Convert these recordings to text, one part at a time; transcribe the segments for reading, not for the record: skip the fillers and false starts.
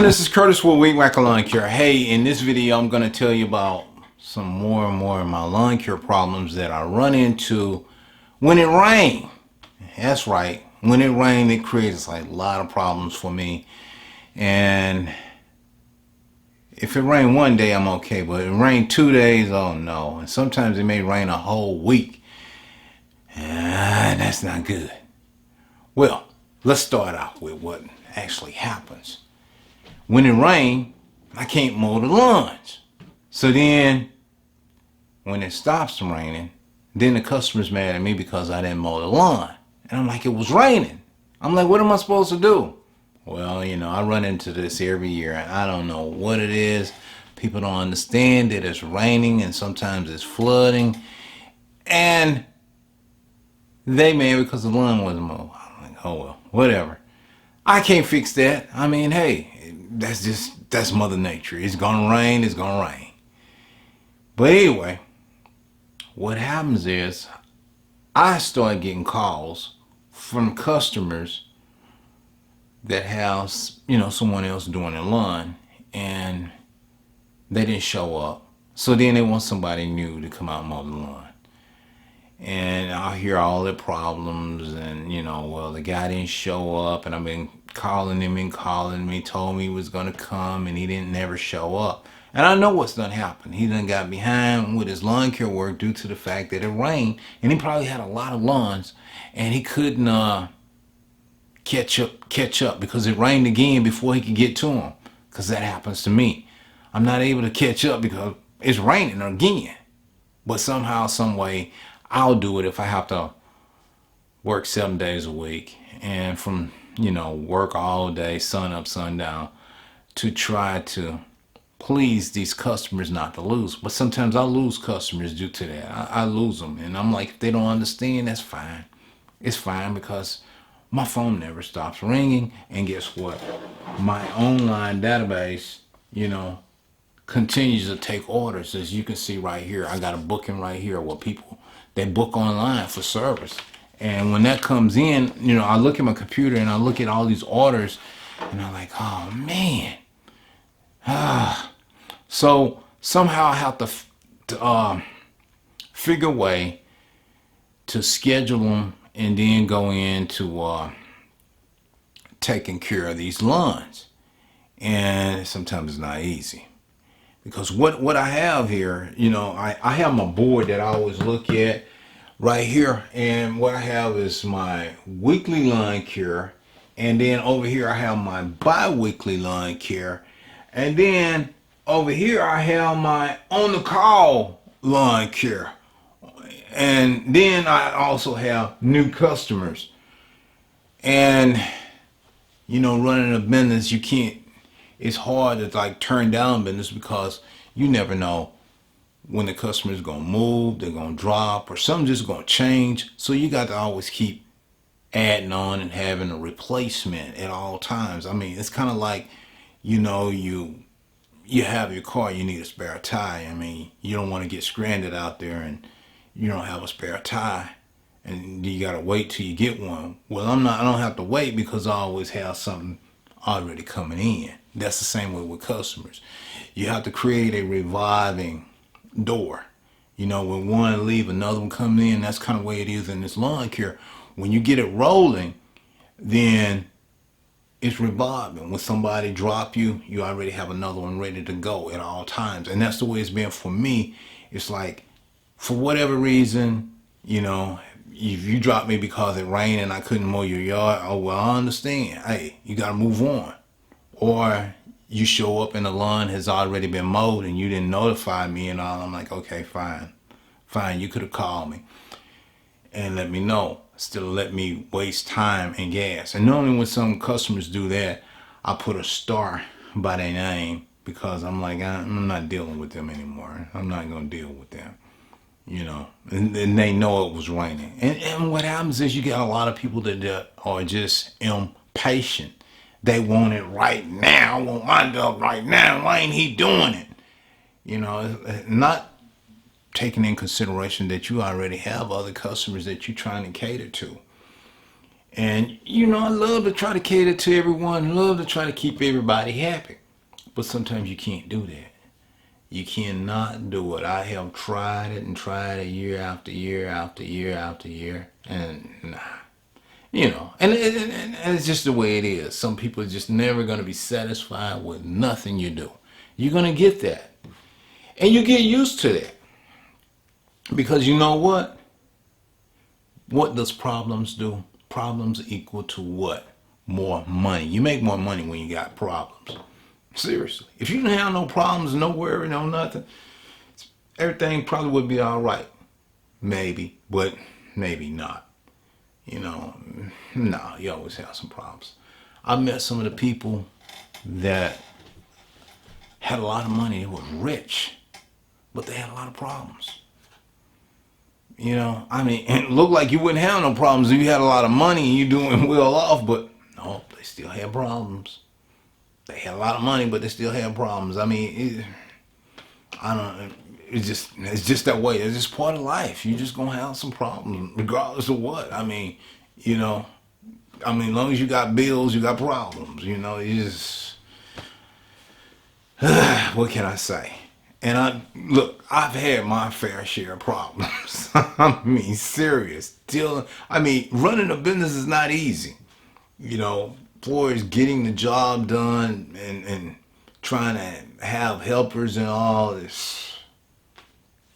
This is Curtis with Weed Whacker Lawn Care. Hey, in this video, I'm going to tell you about some more and more of my lawn care problems that I run into when it rains. That's right. When it rains, it creates like a lot of problems for me. And if it rains one day, I'm okay. But if it rains 2 days, oh no. And sometimes it may rain a whole week. And that's not good. Well, let's start out with what actually happens. When it rains, I can't mow the lawns. So then, when it stops raining, then the customer's mad at me because I didn't mow the lawn. And I'm like, it was raining. I'm like, what am I supposed to do? Well, I run into this every year, and I don't know what it is. People don't understand that it's raining, and sometimes it's flooding. And they mad because the lawn wasn't mowed. I'm like, oh well, whatever. I can't fix that. I mean, hey, that's Mother Nature. It's gonna rain, it's gonna rain. But anyway, what happens is I start getting calls from customers that have, someone else doing their lawn and they didn't show up. So then they want somebody new to come out and mow the lawn. And I'll hear all the problems and, well, the guy didn't show up and I've been calling him and calling me, told me he was going to come and he didn't never show up. And I know what's done happened. He done got behind with his lawn care work due to the fact that it rained and he probably had a lot of lawns and he couldn't catch up because it rained again before he could get to them. Because that happens to me. I'm not able to catch up because it's raining again. But somehow, some way, I'll do it if I have to work 7 days a week and from, work all day, sun up, sun down, to try to please these customers not to lose. But sometimes I lose customers due to that. I lose them. And I'm like, if they don't understand, that's fine. It's fine because my phone never stops ringing. And guess what? My online database, continues to take orders. As you can see right here, I got a booking right here where people, they book online for service. And when that comes in, I look at my computer and I look at all these orders and I'm like, oh man. So somehow I have to figure a way to schedule them and then go into taking care of these lawns. And sometimes it's not easy. Because what I have here, I have my board that I always look at right here. And what I have is my weekly lawn care. And then over here I have my bi-weekly lawn care. And then over here I have my on-the-call lawn care. And then I also have new customers. And, running a business, it's hard to like turn down business because you never know when the customer is going to move, they're going to drop, or something's just going to change. So you got to always keep adding on and having a replacement at all times. I mean, it's kind of like, you have your car, you need a spare tire. I mean, you don't want to get stranded out there and you don't have a spare tire and you got to wait till you get one. Well, I don't have to wait because I always have something already coming in. That's the same way with customers. You have to create a revolving door. When one leave, another one comes in. That's kind of the way it is in this lawn care. When you get it rolling, then it's revolving. When somebody drop you, you already have another one ready to go at all times. And that's the way it's been for me. It's like, for whatever reason, if you drop me because it rained and I couldn't mow your yard, oh well, I understand. Hey, you got to move on. Or you show up and the lawn has already been mowed and you didn't notify me and all. I'm like, okay, fine. You could have called me and let me know. Instead of let me waste time and gas. And normally when some customers do that, I put a star by their name because I'm like, I'm not dealing with them anymore. I'm not going to deal with them. And they know it was raining. And what happens is you get a lot of people that are just impatient. They want it right now. I want my dog right now. Why ain't he doing it? Not taking in consideration that you already have other customers that you're trying to cater to. And, you know, I love to try to cater to everyone, love to try to keep everybody happy. But sometimes you can't do that. You cannot do it. I have tried it and tried it year after year after year after year. And, nah, you know, and it's just the way it is. Some people are just never going to be satisfied with nothing you do. You're going to get that. And you get used to that. Because you know what? What does problems do? Problems equal to what? More money. You make more money when you got problems. Seriously. If you didn't have no problems, no worry, no nothing, everything probably would be all right. Maybe, but maybe not. You know, no, you always have some problems. I met some of the people that had a lot of money. They were rich, but they had a lot of problems. You know, I mean, it looked like you wouldn't have no problems if you had a lot of money and you doing well off, but no, they still had problems. They had a lot of money, but they still had problems. I mean, I don't. It's just that way. It's just part of life. You just gonna have some problems, regardless of what. I mean, you know, I mean, as long as you got bills, you got problems. You know, you just what can I say? And I've had my fair share of problems. I mean, serious. I mean, running a business is not easy. You know, for is getting the job done and trying to have helpers and all this.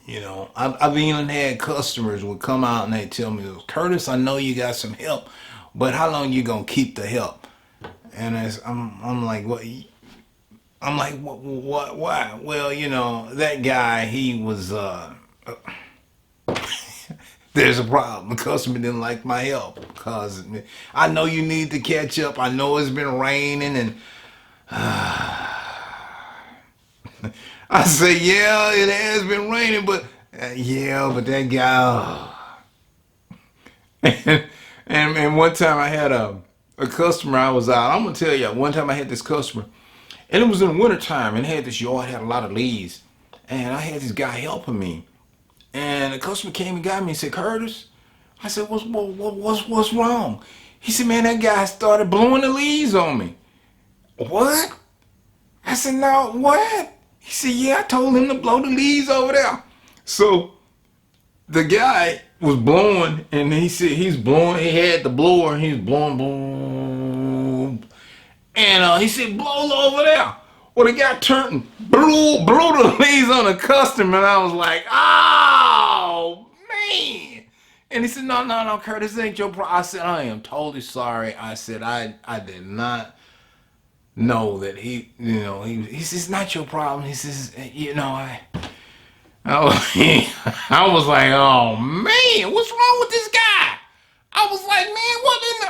You know, I've even had customers would come out and they tell me, Curtis, I know you got some help, but how long you gonna keep the help? And I'm like, what? I'm like, what, why? Well, you know, that guy, he was, there's a problem. The customer didn't like my help because I know you need to catch up. I know it's been raining and I say, yeah, it has been raining, but yeah, but that guy, and one time I had a customer I was out. I'm going to tell you, one time I had this customer and it was in the wintertime and had this yard, had a lot of leaves. And I had this guy helping me. And the customer came and got me and said, Curtis, I said, what's wrong? He said, man, that guy started blowing the leaves on me. What? I said, no, what? He said, yeah, I told him to blow the leaves over there. So the guy was blowing, and he said he's blowing, he had the blower, and he was blowing, boom. And he said, blow over there. Well, the guy turned and blew the leaves on the customer, and I was like, oh, man. And he said, no, Curtis, this ain't your problem. I said, I am totally sorry. I said, I did not know that you know, he says, it's not your problem. He says, you know, I was like, oh, man, what's wrong with this guy? I was like, man, what in the...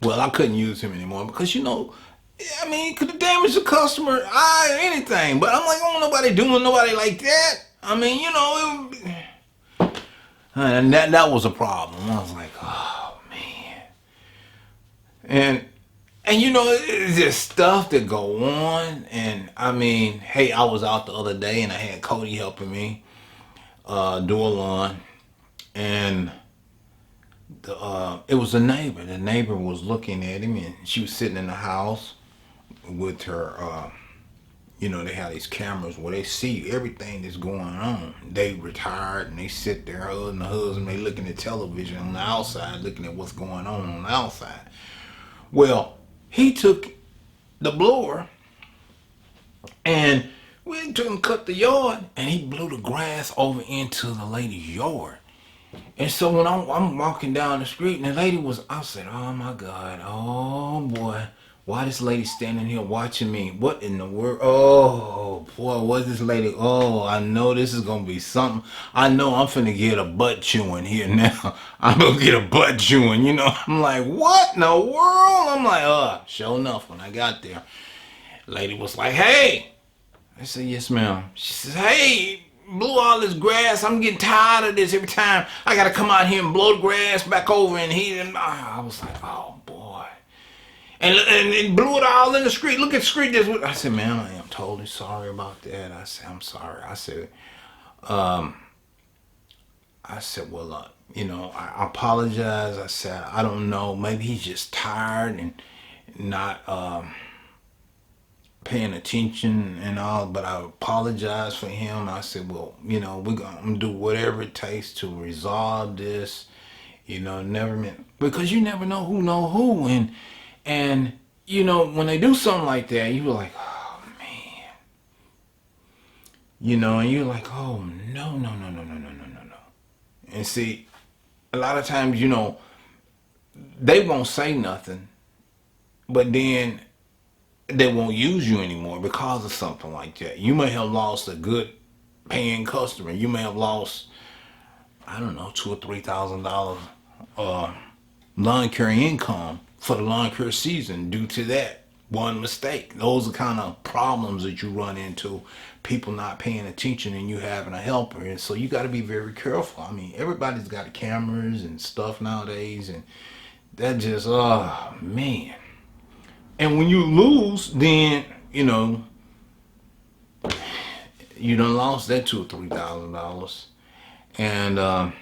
Well, I couldn't use him anymore because, you know, I mean, it could have damaged the customer, anything. But I'm like, oh, nobody doing nobody like that. I mean, you know, and that was a problem. I was like, oh, man. And you know, it's just stuff that go on. And I mean, hey, I was out the other day and I had Cody helping me do a lawn. And it was a neighbor. The neighbor was looking at him and she was sitting in the house with her, you know, they have these cameras where they see everything that's going on. They retired and they sit there, her and the husband, they looking at television on the outside, looking at what's going on the outside. Well, he took the blower and we took and cut the yard and he blew the grass over into the lady's yard. And so when I'm walking down the street and the lady I said, oh my God, oh boy, why this lady standing here watching me? What in the world? Oh boy, what's this lady? Oh, I know this is going to be something. I know I'm finna get a butt chewing here now. I'm going to get a butt chewing, you know. I'm like, what in the world? I'm like, sure enough, when I got there, lady was like, hey. I said, yes, ma'am. She says, hey, blew all this grass. I'm getting tired of this every time. I got to come out here and blow the grass back over and I was like, oh, boy. And it blew it all in the street. Look at the street. I said, ma'am, I am totally sorry about that. I said, I'm sorry. I I said, well, I apologize. I said, I don't know. Maybe he's just tired and not paying attention and all, but I apologize for him. I said, well, we're going to do whatever it takes to resolve this. Never meant, because you never know who. And when they do something like that, you were like, oh, man. And you're like, oh, no, no, no, no, no, no, no, no, no. And see, a lot of times, they won't say nothing, but then they won't use you anymore because of something like that. You may have lost a good paying customer. You may have lost, I don't know, $2,000 or $3,000 lawn care income for the lawn care season due to that one mistake. Those are kind of problems that you run into. People not paying attention and you having a helper. And so you got to be very careful. I mean, everybody's got cameras and stuff nowadays, and that just, oh, man. And when you lose, then, you done lost that $2,000 or $3,000. And,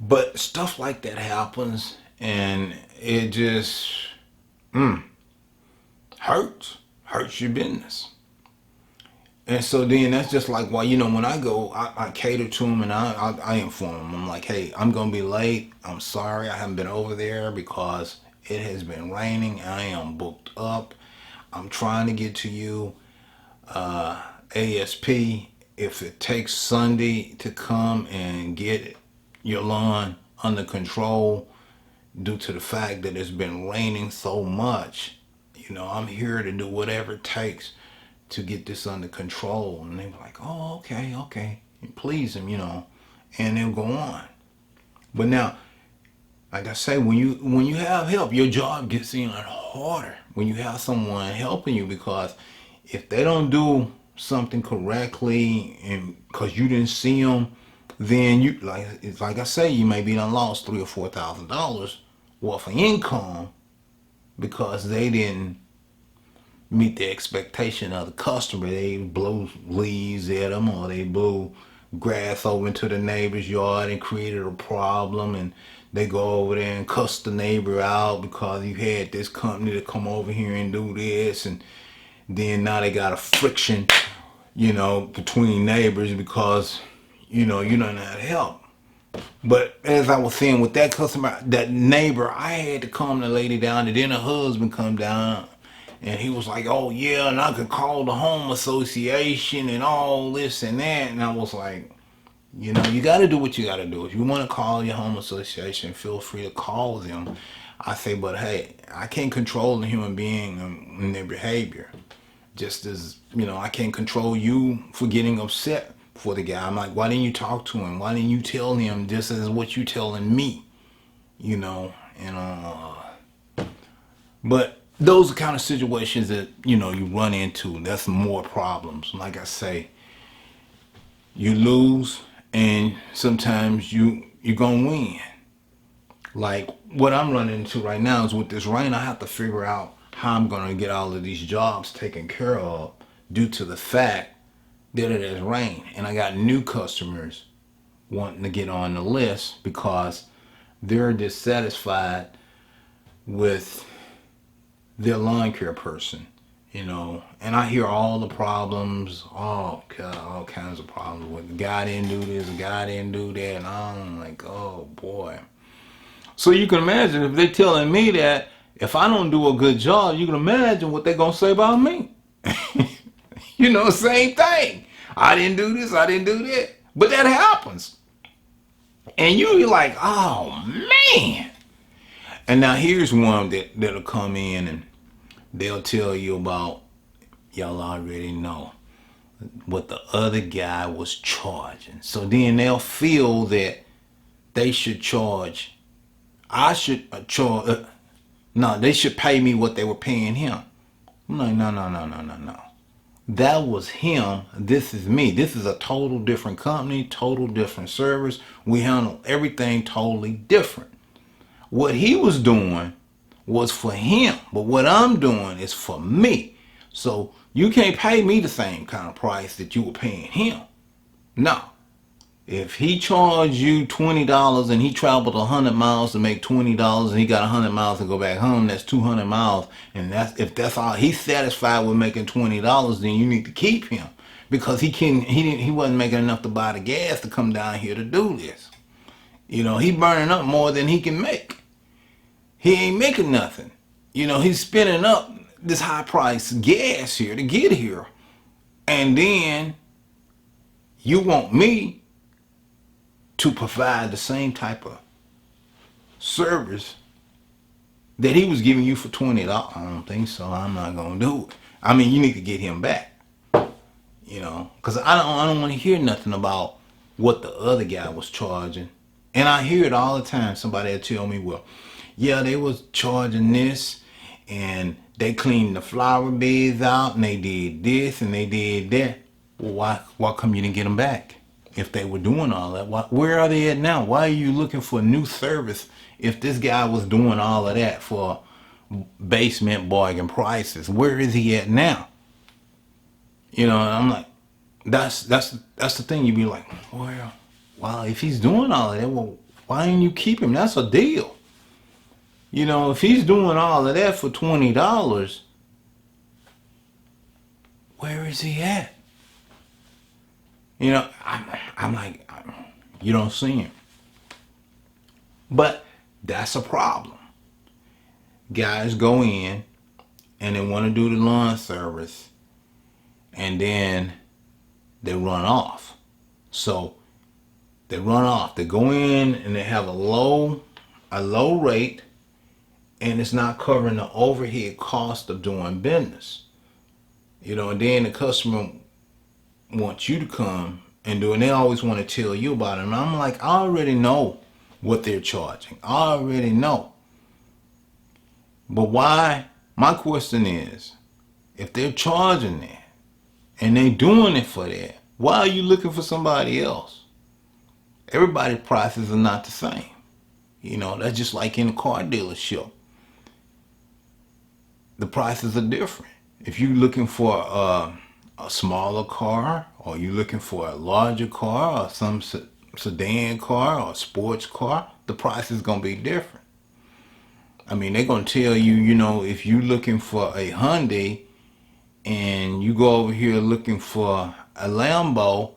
but stuff like that happens, and it just hurts your business. And so then that's just like, well, when I go, I cater to them, and I inform them. I'm like, hey, I'm going to be late. I'm sorry I haven't been over there because it has been raining. I am booked up. I'm trying to get to you ASP. If it takes Sunday to come and get your lawn under control due to the fact that it's been raining so much, I'm here to do whatever it takes to get this under control. And they were like, oh, okay. And please them, and they'll go on. But now, like I say, when you have help, your job gets even harder when you have someone helping you, because if they don't do something correctly and because you didn't see them, then it's like I say, you may be done lost $3,000 or $4,000 worth of income because they didn't meet the expectation of the customer. They blew leaves at them, or they blew grass over into the neighbor's yard and created a problem, and they go over there and cuss the neighbor out because you had this company to come over here and do this, and then now they got a friction, between neighbors because, you don't know how to help. But as I was saying, with that customer, that neighbor, I had to calm the lady down, and then her husband come down, and he was like, oh yeah, and I could call the home association and all this and that. And I was like, you got to do what you got to do. If you want to call your home association, feel free to call them. I say, but hey, I can't control the human being and their behavior. Just as, I can't control you for getting upset for the guy. I'm like, why didn't you talk to him? Why didn't you tell him just as what you telling me? But those are kind of situations that, you run into. That's more problems. Like I say, you lose, and sometimes you're going to win. Like what I'm running into right now is with this rain, I have to figure out how I'm going to get all of these jobs taken care of due to the fact that it has rained. And I got new customers wanting to get on the list because they're dissatisfied with their lawn care person, and I hear all the problems, all kinds of problems with the guy didn't do this, the guy didn't do that, and I'm like, oh boy. So you can imagine if they're telling me that if I don't do a good job, you can imagine what they're gonna say about me. Same thing. I didn't do this, I didn't do that. But that happens. And you're like, oh man. And now here's one that'll come in and they'll tell you about, y'all already know what the other guy was charging. So then they'll feel that they should charge, I should charge, no, they should pay me what they were paying him. I'm like, no. That was him. This is me. This is a total different company, total different service. We handle everything totally different. What he was doing was for him, but what I'm doing is for me. So you can't pay me the same kind of price that you were paying him. No. If he charged you $20 and he traveled 100 miles to make $20 and he got 100 miles to go back home, that's 200 miles. And if that's all he's satisfied with making $20, then you need to keep him because he wasn't making enough to buy the gas to come down here to do this. He burning up more than he can make. He ain't making nothing. He's spending up this high price gas here to get here. And then you want me to provide the same type of service that he was giving you for $20. I don't think so. I'm not gonna do it. I mean, you need to get him back. Because I don't want to hear nothing about what the other guy was charging. And I hear it all the time. Somebody will tell me, well, yeah, they was charging this, and they cleaned the flower beds out, and they did this, and they did that. Well, why come you didn't get them back? If they were doing all that, where are they at now? Why are you looking for a new service if this guy was doing all of that for basement bargain prices? Where is he at now? And I'm like, that's the thing. You be like, well, if he's doing all of that, well, why didn't you keep him? That's a deal. If he's doing all of that for $20, where is he at? I'm like, you don't see him. But that's a problem. Guys go in and they want to do the lawn service, and then they run off. So they run off. They go in and they have a low rate, and it's not covering the overhead cost of doing business. And then the customer wants you to come and do it, and they always want to tell you about it. And I'm like, I already know what they're charging. I already know. But why? My question is, if they're charging that and they're doing it for that, why are you looking for somebody else? Everybody's prices are not the same. That's just like in a car dealership. The prices are different. If you're looking for a smaller car, or you're looking for a larger car, or some sedan car, or sports car, the price is going to be different. I mean, they're going to tell you, if you're looking for a Hyundai and you go over here looking for a Lambo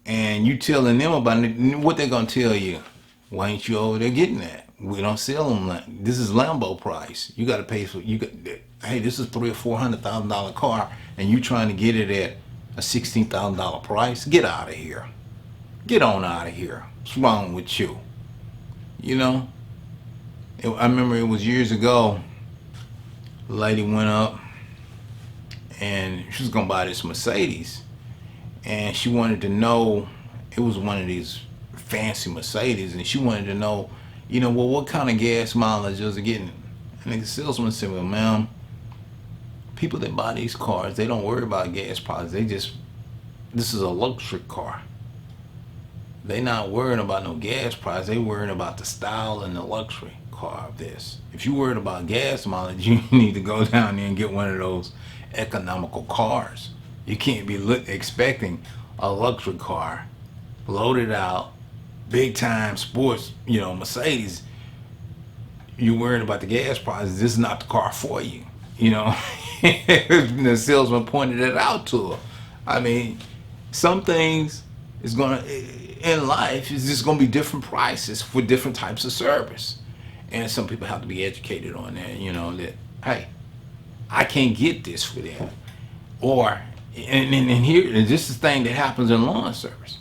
and you telling them about it, what they're going to tell you? Why ain't you over there getting that? We don't sell them. This is Lambo price. You got to pay for. Hey, this is $300,000 or $400,000 car, and you trying to get it at a $16,000 price? Get out of here. Get on out of here. What's wrong with you? I remember it was years ago. A lady went up, and she was gonna buy this Mercedes, and she wanted to know. It was one of these fancy Mercedes, and she wanted to know, well, what kind of gas mileage was it getting? And the salesman said, well, ma'am, people that buy these cars, they don't worry about gas prices. This is a luxury car. They not worrying about no gas price. They worrying about the style and the luxury car of this. If you worried about gas mileage, you need to go down there and get one of those economical cars. You can't be expecting a luxury car, loaded out, big time sports, Mercedes. You worried about the gas prices. This is not the car for you. The salesman pointed it out to her. I mean, some things in life is just gonna be different prices for different types of service, and some people have to be educated on that. That hey, I can't get this for that, or and here this is the thing that happens in lawn service.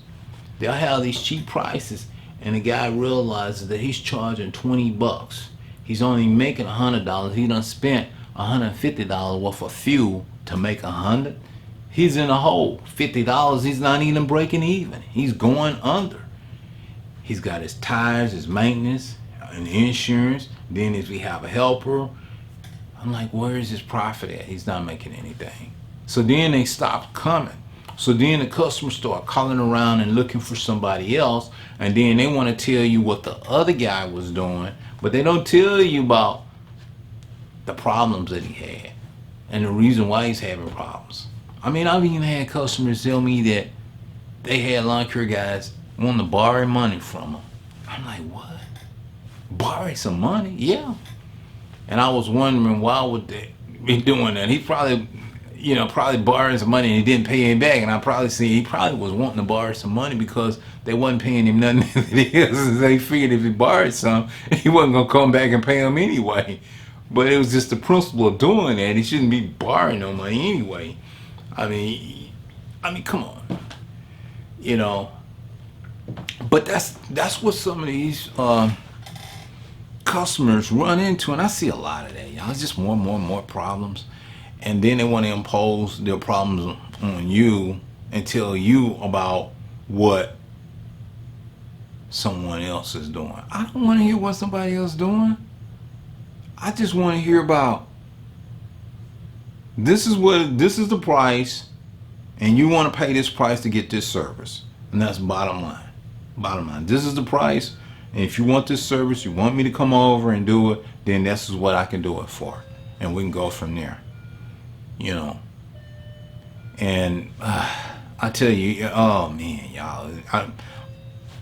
They'll have these cheap prices, and the guy realizes that he's charging $20. He's only making $100. He done spent $150 worth of fuel to make $100. He's in a hole. $50. He's not even breaking even. He's going under. He's got his tires, his maintenance, and insurance. Then if we have a helper, I'm like, where is his profit at? He's not making anything. So then they stopped coming. So then the customers start calling around and looking for somebody else, and then they want to tell you what the other guy was doing, but they don't tell you about the problems that he had and the reason why he's having problems. I mean, I've even had customers tell me that they had lawn care guys wanting to borrow money from them. I'm like, what? Borrow some money? Yeah. And I was wondering why would they be doing that? He probably, probably borrowing some money and he didn't pay him back. And I probably see he probably was wanting to borrow some money because they wasn't paying him nothing. They figured if he borrowed some, he wasn't gonna come back and pay him anyway. But it was just the principle of doing that. He shouldn't be borrowing no money anyway. I mean, come on, But that's what some of these customers run into, and I see a lot of that, y'all. It's just more and more and more problems, and then they want to impose their problems on you and tell you about what someone else is doing. I don't want to hear what somebody else is doing. I just want to hear about this is the price, and you want to pay this price to get this service, and that's bottom line. Bottom line, this is the price. And if you want this service, you want me to come over and do it, then this is what I can do it for. And we can go from there. And I tell you, oh man, y'all,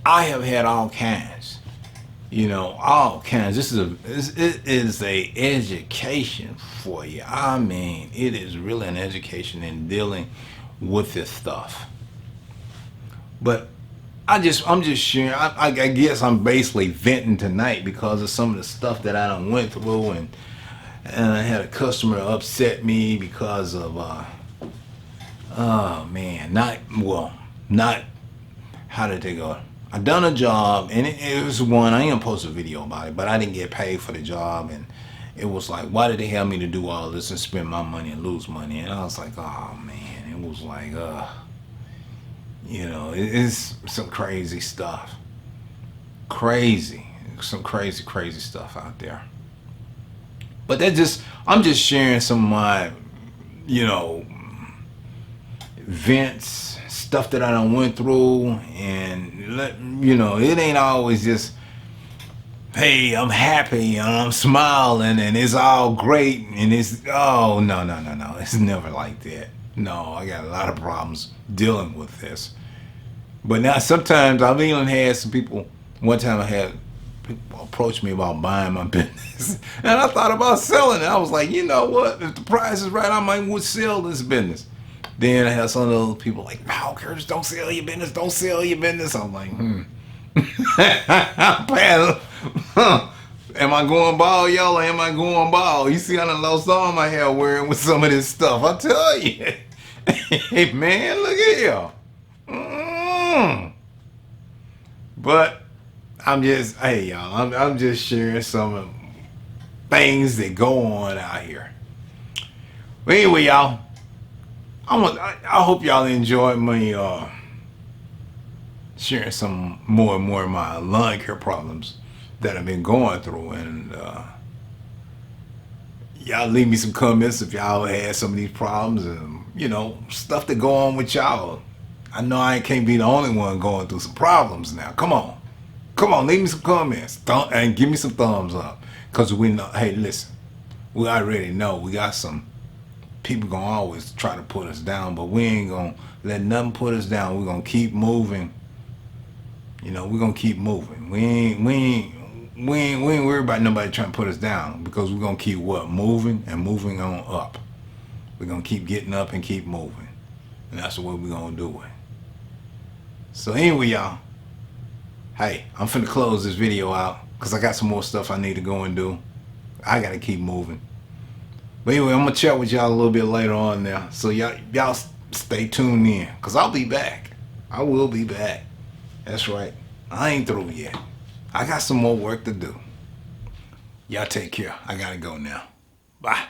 I have had all kinds. All kinds. It is a education for you. I mean, it is really an education in dealing with this stuff. But I'm just sharing. I guess I'm basically venting tonight because of some of the stuff that I done went through, and I had a customer upset me because of not how did they go? I done a job, and it was one, I ain't post a video about it, but I didn't get paid for the job, and it was like, why did they have me to do all this and spend my money and lose money? And I was like, oh man, it was like, it's some crazy stuff. Some crazy stuff out there. But I'm just sharing some of my, events, stuff that I done went through, and it ain't always just, hey, I'm happy and I'm smiling and it's all great and it's, oh, no. It's never like that. No, I got a lot of problems dealing with this. But now sometimes I've even had some people, one time I had people approach me about buying my business. And I thought about selling it. I was like, you know what? If the price is right, I might would sell this business. Then I had some of those people like, no, Curtis, don't sell your business. Don't sell your business. I'm like, Am I going bald, y'all, or am I going bald? You see, I done lost all my hair wearing with some of this stuff. I tell you. Hey, man, look at y'all. But I'm just, hey, y'all, I'm just sharing some of things that go on out here. But anyway, y'all, I hope y'all enjoyed me sharing some more and more of my lawn care problems that I've been going through, and y'all leave me some comments if y'all had some of these problems and stuff that go on with y'all. I know I can't be the only one going through some problems now. Come on, leave me some comments and give me some thumbs up, because we know, hey, listen, we already know we got some people gonna always try to put us down, but we ain't gonna let nothing put us down. We're gonna keep moving. We're gonna keep moving. We ain't worried about nobody trying to put us down, because we're gonna keep moving and moving on up. We're gonna keep getting up and keep moving, and that's what we're gonna do it. So anyway, y'all, hey, I'm finna close this video out because I got some more stuff I need to go and do. I gotta keep moving. But anyway, I'm gonna chat with y'all a little bit later on now. So y'all stay tuned in, because I'll be back. I will be back. That's right. I ain't through yet. I got some more work to do. Y'all take care. I gotta go now. Bye.